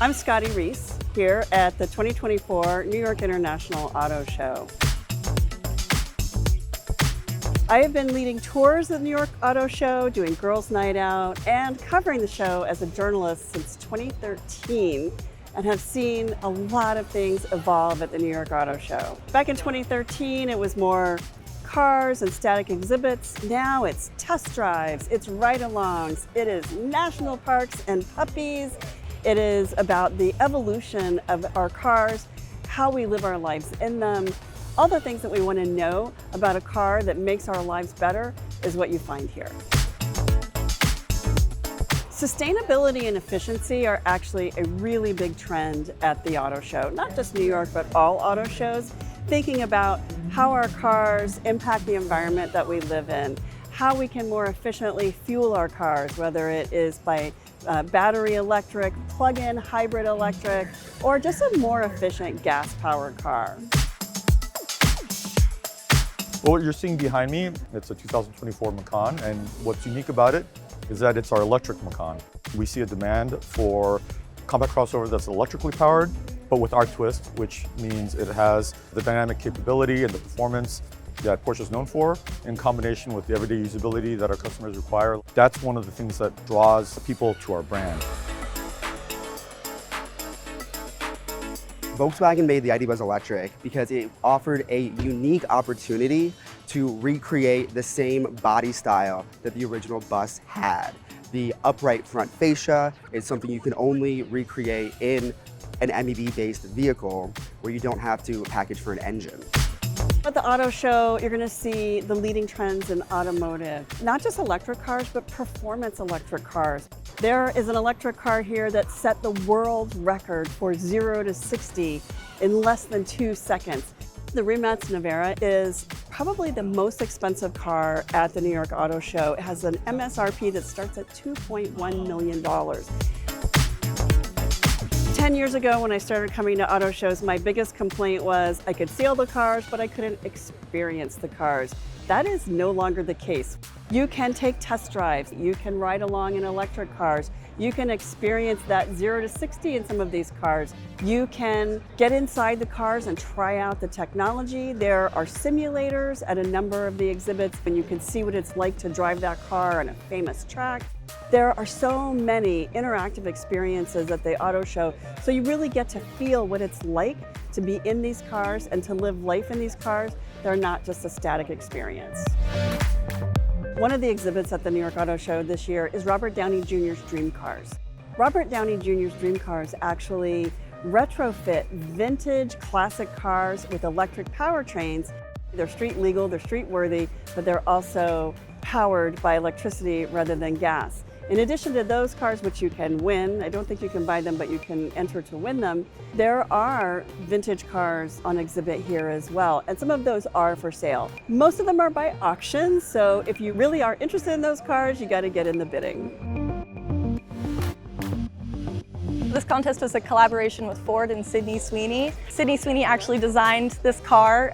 I'm Scotty Reiss here at the 2024 New York International Auto Show. I have been leading tours of the New York Auto Show, doing Girls Night Out, and covering the show as a journalist since 2013, and have seen a lot of things evolve at the New York Auto Show. Back in 2013, it was more cars and static exhibits. Now it's test drives, it's ride-alongs, it is national parks and puppies. It is about the evolution of our cars, how we live our lives in them. All the things that we want to know about a car that makes our lives better is what you find here. Sustainability and efficiency are actually a really big trend at the auto show, not just New York, but all auto shows, thinking about how our cars impact the environment that we live in, how we can more efficiently fuel our cars, whether it is by battery electric, plug-in hybrid electric, or just a more efficient gas-powered car. Well, what you're seeing behind me, it's a 2024 Macan, and what's unique about it is that it's our electric Macan. We see a demand for compact crossover that's electrically powered, but with our twist, which means it has the dynamic capability and the performance that Porsche is known for, in combination with the everyday usability that our customers require. That's one of the things that draws people to our brand. Volkswagen made the ID Buzz electric because it offered a unique opportunity to recreate the same body style that the original bus had. The upright front fascia is something you can only recreate in an MEB-based vehicle where you don't have to package for an engine. At the auto show, you're going to see the leading trends in automotive, not just electric cars, but performance electric cars. There is an electric car here that set the world record for 0 to 60 in less than 2 seconds. The Rimac Nevera is probably the most expensive car at the New York Auto Show. It has an MSRP that starts at $2.1 million. 10 years ago when I started coming to auto shows, my biggest complaint was I could see all the cars, but I couldn't experience the cars. That is no longer the case. You can take test drives, you can ride along in electric cars, you can experience that 0 to 60 in some of these cars. You can get inside the cars and try out the technology. There are simulators at a number of the exhibits, and you can see what it's like to drive that car on a famous track. There are so many interactive experiences at the auto show, so you really get to feel what it's like to be in these cars and to live life in these cars. They're not just a static experience. One of the exhibits at the New York Auto Show this year is Robert Downey Jr.'s Dream Cars. Robert Downey Jr.'s Dream Cars actually retrofit vintage classic cars with electric powertrains. They're street legal, they're street worthy, but they're also powered by electricity rather than gas. In addition to those cars, which you can win, I don't think you can buy them, but you can enter to win them, there are vintage cars on exhibit here as well, and some of those are for sale. Most of them are by auction, so if you really are interested in those cars, you got to get in the bidding. This contest was a collaboration with Ford and Sydney Sweeney. Sydney Sweeney actually designed this car.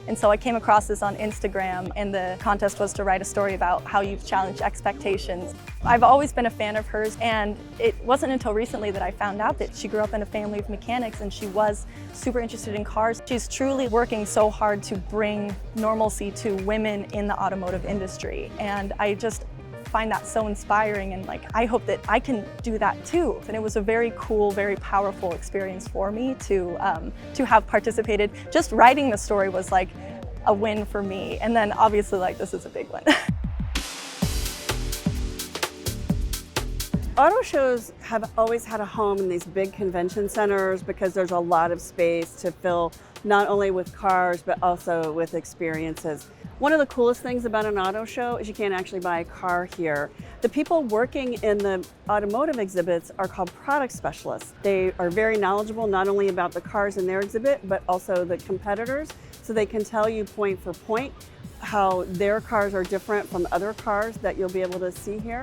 And so I came across this on Instagram, and the contest was to write a story about how you've challenged expectations. I've always been a fan of hers, and it wasn't until recently that I found out that she grew up in a family of mechanics and she was super interested in cars. She's truly working so hard to bring normalcy to women in the automotive industry, and I just find that so inspiring, and I hope that I can do that too. And it was a very cool, very powerful experience for me to have participated. Just writing the story was like a win for me, and then obviously this is a big one. Auto shows have always had a home in these big convention centers because there's a lot of space to fill not only with cars but also with experiences. One of the coolest things about an auto show is you can't actually buy a car here. The people working in the automotive exhibits are called product specialists. They are very knowledgeable not only about the cars in their exhibit but also the competitors, so they can tell you point for point how their cars are different from other cars that you'll be able to see here.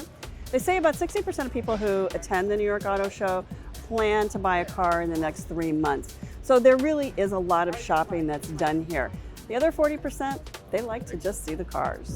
They say about 60% of people who attend the New York Auto Show plan to buy a car in the next 3 months. So there really is a lot of shopping that's done here. The other 40%, they like to just see the cars.